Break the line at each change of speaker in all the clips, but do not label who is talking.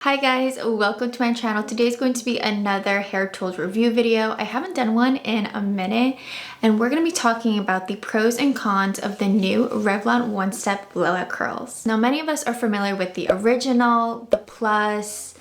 Hi guys, welcome to my channel. Today is going to be another hair tools review video. I haven't done one in a minute, and we're going to be talking about the pros and cons of the new Revlon one-step blowout curls. Now, many of us are familiar with the original, the plus.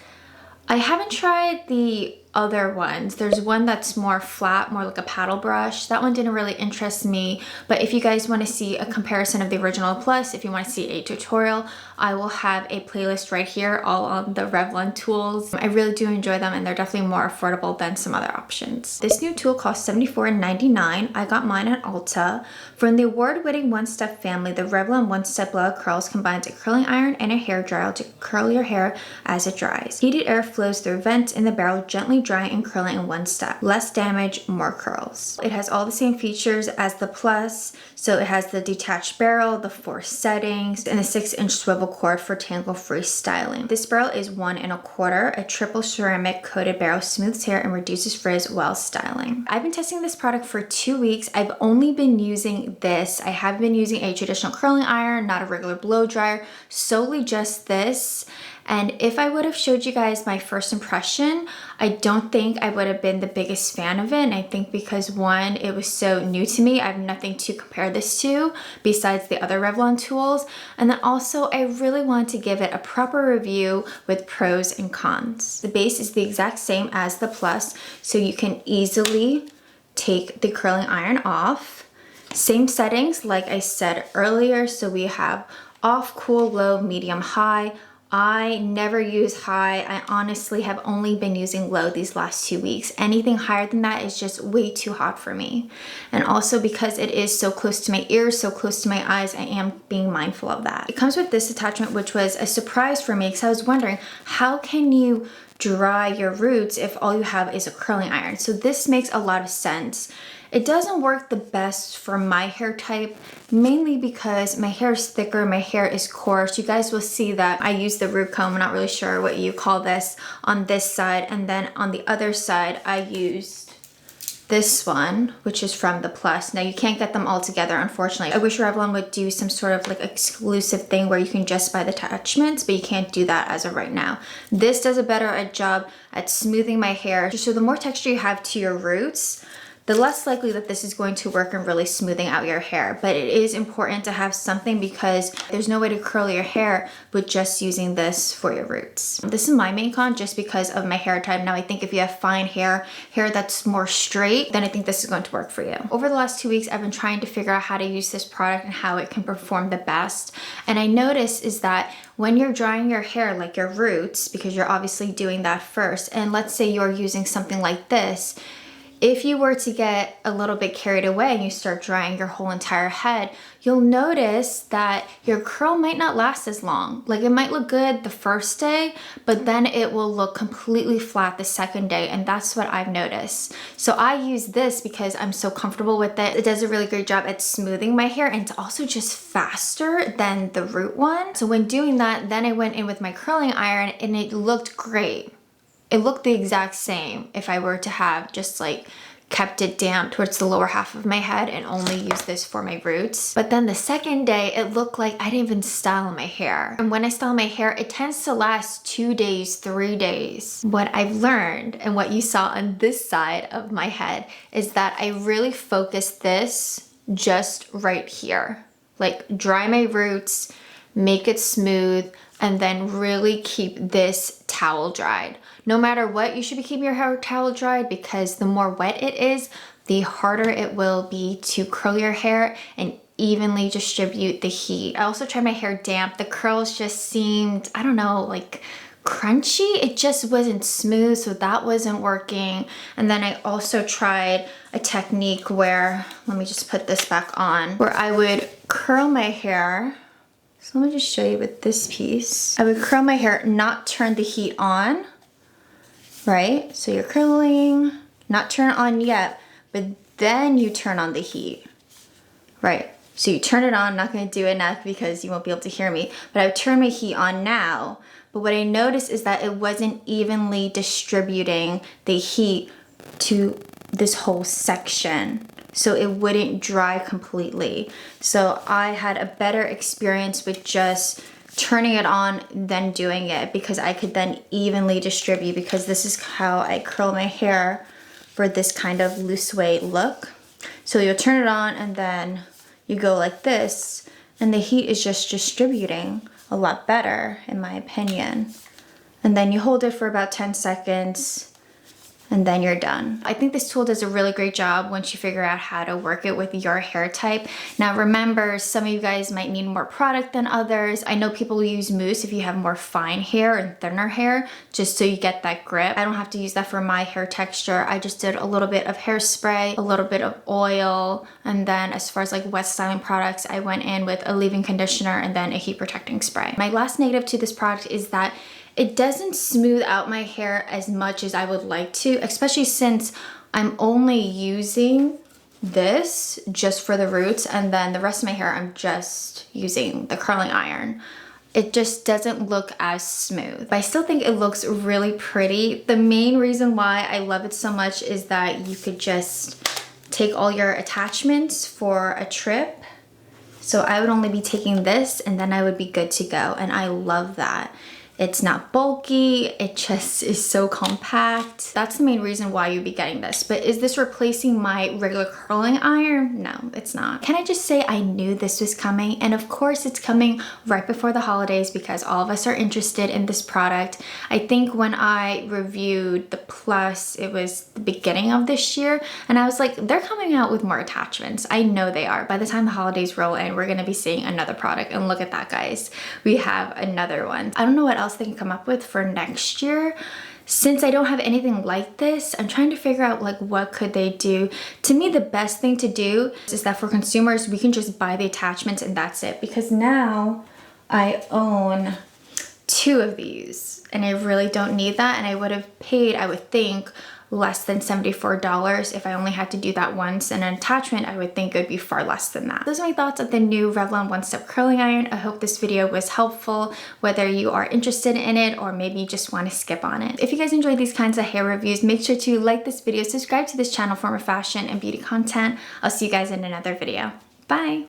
I haven't tried the other ones. There's one that's more flat, more like a paddle brush. That one didn't really interest me, but if you guys want to see a comparison of the original plus, if you want to see a tutorial, I will have a playlist right here all on the Revlon tools. I really do enjoy them, and they're definitely more affordable than some other options. This new tool costs $74.99. I got mine at Ulta. From the award-winning one-step family, the Revlon one-step blowout curls combines a curling iron and a hair dryer to curl your hair as it dries. Heated air flows through vents in the barrel, gently drying and curling in one step. Less damage, more curls. It has all the same features as the plus, so it has the detached barrel, the 4 settings, and a 6-inch swivel cord for tangle-free styling. This barrel is 1 1/4. A triple ceramic coated barrel smooths hair and reduces frizz while styling. I've been testing this product for 2 weeks. I've only been using this. I have been using a traditional curling iron, not a regular blow dryer, solely just this. And if I would have showed you guys my first impression, I don't think I would have been the biggest fan of it. And I think because one, it was so new to me, I have nothing to compare this to besides the other Revlon tools. And then also I really want to give it a proper review with pros and cons. The base is the exact same as the plus, so you can easily take the curling iron off. Same settings like I said earlier, so we have off, cool, low, medium, high. I never use high. I honestly have only been using low these last 2 weeks. Anything higher than that is just way too hot for me. And also because it is so close to my ears, so close to my eyes, I am being mindful of that. It comes with this attachment, which was a surprise for me because I was wondering, how can you dry your roots if all you have is a curling iron? So this makes a lot of sense. It doesn't work the best for my hair type, mainly because my hair is thicker, my hair is coarse. You guys will see that I use the root comb, I'm not really sure what you call this, on this side, and then on the other side I used this one, which is from the plus. Now you can't get them all together, unfortunately. I wish Revlon would do some sort of like exclusive thing where you can just buy the attachments, but you can't do that as of right now. This does a better job at smoothing my hair. So the more texture you have to your roots, the less likely that this is going to work in really smoothing out your hair. But it is important to have something because there's no way to curl your hair with just using this for your roots. This is my main con just because of my hair type. Now I think if you have fine hair that's more straight, then I think this is going to work for you. Over the last 2 weeks, I've been trying to figure out how to use this product and how it can perform the best. And I notice is that when you're drying your hair, like your roots, because you're obviously doing that first, and let's say you're using something like this, if you were to get a little bit carried away and you start drying your whole entire head, you'll notice that your curl might not last as long. Like it might look good the first day, but then it will look completely flat the second day, and that's what I've noticed. So I use this because I'm so comfortable with it. It does a really great job at smoothing my hair, and it's also just faster than the root one. So when doing that, then I went in with my curling iron and it looked great. It looked the exact same if I were to have just like kept it down towards the lower half of my head and only use this for my roots. But then the second day, it looked like I didn't even style my hair. And when I style my hair, it tends to last 2 days, 3 days. What I've learned and what you saw on this side of my head is that I really focus this just right here. Like dry my roots, make it smooth, and then really keep this towel dried. No matter what, you should be keeping your hair towel dried because the more wet it is, the harder it will be to curl your hair and evenly distribute the heat. I also tried my hair damp. The curls just seemed, I don't know, like crunchy. It just wasn't smooth, so that wasn't working. And then I also tried a technique where, let me just put this back on, where I would curl my hair. So let me just show you with this piece. I would curl my hair, not turn the heat on, right? So you're curling, not turn it on yet, but then you turn on the heat, right? So you turn it on, I'm not gonna do it now because you won't be able to hear me, but I would turn my heat on now. But what I noticed is that it wasn't evenly distributing the heat to this whole section, so it wouldn't dry completely. So I had a better experience with just turning it on, then doing it, because I could then evenly distribute, because this is how I curl my hair for this kind of loose weight look. So you'll turn it on and then you go like this, and the heat is just distributing a lot better, in my opinion. And then you hold it for about 10 seconds and then you're done. I think this tool does a really great job once you figure out how to work it with your hair type. Now remember, some of you guys might need more product than others. I know people use mousse if you have more fine hair and thinner hair, just so you get that grip. I don't have to use that for my hair texture. I just did a little bit of hairspray, a little bit of oil, and then as far as like wet styling products, I went in with a leave-in conditioner and then a heat protecting spray. My last negative to this product is that it doesn't smooth out my hair as much as I would like to, especially since I'm only using this just for the roots, and then the rest of my hair I'm just using the curling iron. It just doesn't look as smooth, but I still think it looks really pretty. The main reason why I love it so much is that you could just take all your attachments for a trip. So I would only be taking this and then I would be good to go, and I love that. It's not bulky, it just is so compact. That's the main reason why you'd be getting this. But is this replacing my regular curling iron? No, it's not. Can I just say I knew this was coming? And of course it's coming right before the holidays because all of us are interested in this product. I think when I reviewed the Plus, it was the beginning of this year, and I was like, they're coming out with more attachments. I know they are. By the time the holidays roll in, we're gonna be seeing another product, and look at that, guys. We have another one. I don't know what else they can come up with for next year. Since I don't have anything like this, I'm trying to figure out like what could they do. To me, the best thing to do is that for consumers, we can just buy the attachments and that's it. Because now I own 2 of these and I really don't need that. And I would have paid, I would think, less than $74 if I only had to do that once. And an attachment, I would think it would be far less than that. Those are my thoughts of the new Revlon One-Step Curling Iron. I hope this video was helpful, whether you are interested in it or maybe you just want to skip on it. If you guys enjoy these kinds of hair reviews, make sure to like this video, subscribe to this channel for more fashion and beauty content. I'll see you guys in another video. Bye!